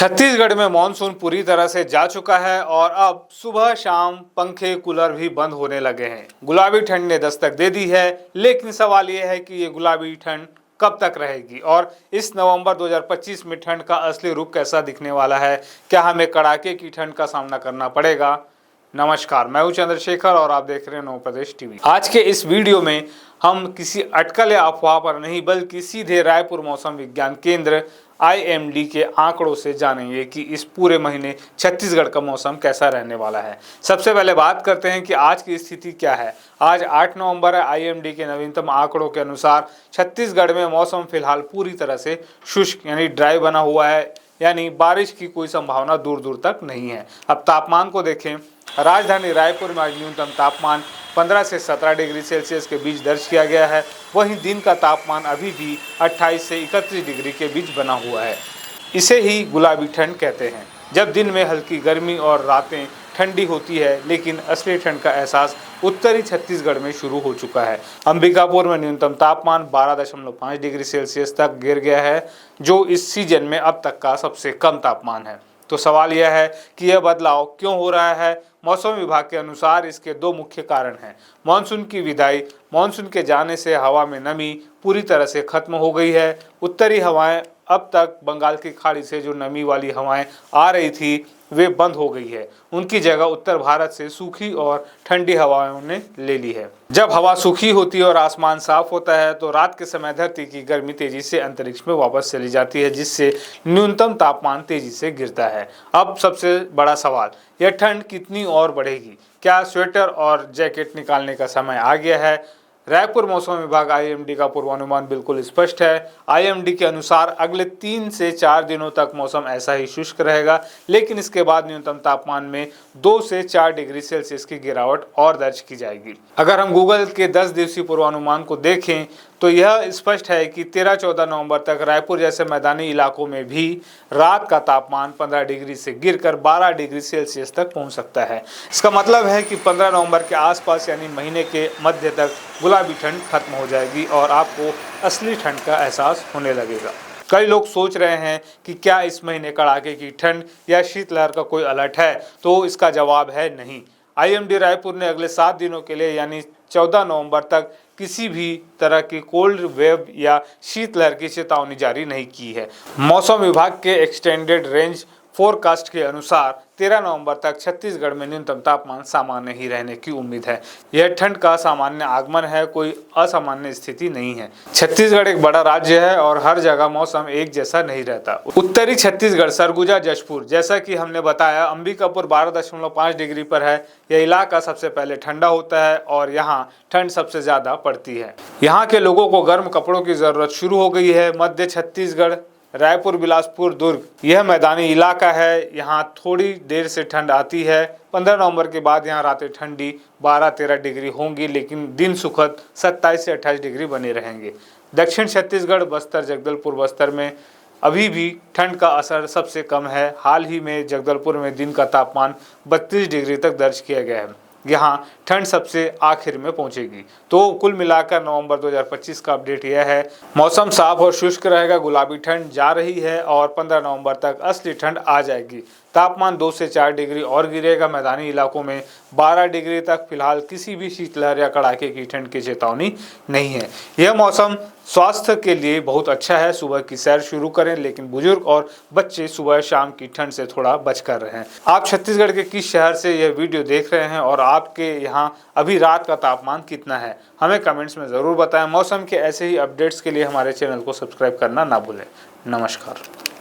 छत्तीसगढ़ में मानसून पूरी तरह से जा चुका है और अब सुबह शाम पंखे कूलर भी बंद होने लगे हैं। गुलाबी ठंड ने दस्तक दे दी है, लेकिन सवाल यह है कि ये गुलाबी ठंड कब तक रहेगी और इस नवंबर 2025 में ठंड का असली रूप कैसा दिखने वाला है। क्या हमें कड़ाके की ठंड का सामना करना पड़ेगा? नमस्कार, मैं हूं चंद्रशेखर और आप देख रहे हैं नव प्रदेश टीवी। आज के इस वीडियो में हम किसी अटकल या अफवाह पर नहीं बल्कि सीधे रायपुर मौसम विज्ञान केंद्र IMD के आंकड़ों से जानेंगे कि इस पूरे महीने छत्तीसगढ़ का मौसम कैसा रहने वाला है। सबसे पहले बात करते हैं कि आज की स्थिति क्या है। आज 8 नवंबर है। IMD के नवीनतम आंकड़ों के अनुसार छत्तीसगढ़ में मौसम फिलहाल पूरी तरह से शुष्क यानी ड्राई बना हुआ है, यानी बारिश की कोई संभावना दूर दूर तक नहीं है। अब तापमान को देखें। राजधानी रायपुर में आज न्यूनतम तापमान 15 से 17 डिग्री सेल्सियस के बीच दर्ज किया गया है। वहीं दिन का तापमान अभी भी 28 से 31 डिग्री के बीच बना हुआ है। इसे ही गुलाबी ठंड कहते हैं, जब दिन में हल्की गर्मी और रातें ठंडी होती है, लेकिन असली ठंड का एहसास उत्तरी छत्तीसगढ़ में शुरू हो चुका है। अंबिकापुर में न्यूनतम तापमान 12.5 डिग्री सेल्सियस तक गिर गया है, जो इस सीजन में अब तक का सबसे कम तापमान है। तो सवाल यह है कि यह बदलाव क्यों हो रहा है। मौसम विभाग के अनुसार इसके दो मुख्य कारण हैं। मानसून की विदाई। मानसून के जाने से हवा में नमी पूरी तरह से खत्म हो गई है। उत्तरी हवाएं, अब तक बंगाल की खाड़ी से जो नमी वाली हवाएं आ रही थी वे बंद हो गई है। उनकी जगह उत्तर भारत से सूखी और ठंडी हवाओं ने ले ली है। जब हवा सूखी होती है और आसमान साफ होता है तो रात के समय धरती की गर्मी तेजी से अंतरिक्ष में वापस चली जाती है, जिससे न्यूनतम तापमान तेजी से गिरता है। अब सबसे बड़ा सवाल, यह ठंड कितनी और बढ़ेगी? क्या स्वेटर और जैकेट निकालने का समय आ गया है? रायपुर मौसम विभाग IMD का पूर्वानुमान बिल्कुल स्पष्ट है। IMD के अनुसार अगले 3 से 4 दिनों तक मौसम ऐसा ही शुष्क रहेगा, लेकिन इसके बाद न्यूनतम तापमान में 2 से 4 डिग्री सेल्सियस की गिरावट और दर्ज की जाएगी। अगर हम गूगल के 10 दिवसीय पूर्वानुमान को देखें तो यह स्पष्ट है कि 13-14 नवंबर तक रायपुर जैसे मैदानी इलाकों में भी रात का तापमान 15 डिग्री से गिरकर 12 डिग्री सेल्सियस तक पहुंच सकता है। इसका मतलब है कि 15 नवंबर के आसपास यानी महीने के मध्य तक गुलाबी ठंड खत्म हो जाएगी और आपको असली ठंड का एहसास होने लगेगा। कई लोग सोच रहे हैं कि क्या इस महीने कड़ाके की ठंड या शीतलहर का कोई अलर्ट है, तो इसका जवाब है नहीं। IMD रायपुर ने अगले 7 दिनों के लिए यानी 14 नवंबर तक किसी भी तरह की कोल्ड वेव या शीतलहर की चेतावनी जारी नहीं की है। मौसम विभाग के एक्सटेंडेड रेंज फोरकास्ट के अनुसार 13 नवंबर तक छत्तीसगढ़ में न्यूनतम तापमान सामान्य ही रहने की उम्मीद है। यह ठंड का सामान्य आगमन है, कोई असामान्य स्थिति नहीं है। छत्तीसगढ़ एक बड़ा राज्य है और हर जगह मौसम एक जैसा नहीं रहता। उत्तरी छत्तीसगढ़, सरगुजा, जशपुर, जैसा कि हमने बताया, अंबिकापुर 12.5 डिग्री पर है। यह इलाका सबसे पहले ठंडा होता है और यहाँ ठंड सबसे ज्यादा पड़ती है। यहाँ के लोगों को गर्म कपड़ों की जरूरत शुरू हो गई है। मध्य छत्तीसगढ़, रायपुर, बिलासपुर, दुर्ग, यह मैदानी इलाका है। यहाँ थोड़ी देर से ठंड आती है। 15 नवंबर के बाद यहाँ रातें ठंडी 12-13 डिग्री होंगी, लेकिन दिन सुखद 27 से 28 डिग्री बने रहेंगे। दक्षिण छत्तीसगढ़, बस्तर, जगदलपुर, बस्तर में अभी भी ठंड का असर सबसे कम है। हाल ही में जगदलपुर में दिन का तापमान 32 डिग्री तक दर्ज किया गया है। यहाँ ठंड सबसे आखिर में पहुंचेगी। तो कुल मिलाकर नवंबर 2025 का अपडेट यह है, मौसम साफ और शुष्क रहेगा। गुलाबी ठंड जा रही है और 15 नवंबर तक असली ठंड आ जाएगी। तापमान 2 से 4 डिग्री और गिरेगा। मैदानी इलाकों में 12 डिग्री तक। फिलहाल किसी भी शीतलहर या कड़ाके की ठंड की चेतावनी नहीं है। यह मौसम स्वास्थ्य के लिए बहुत अच्छा है। सुबह की सैर शुरू करें, लेकिन बुजुर्ग और बच्चे सुबह शाम की ठंड से थोड़ा बच कर रहें। आप छत्तीसगढ़ के किस शहर से यह वीडियो देख रहे हैं और आपके यहाँ अभी रात का तापमान कितना है, हमें कमेंट्स में ज़रूर बताएं। मौसम के ऐसे ही अपडेट्स के लिए हमारे चैनल को सब्सक्राइब करना ना भूलें। नमस्कार।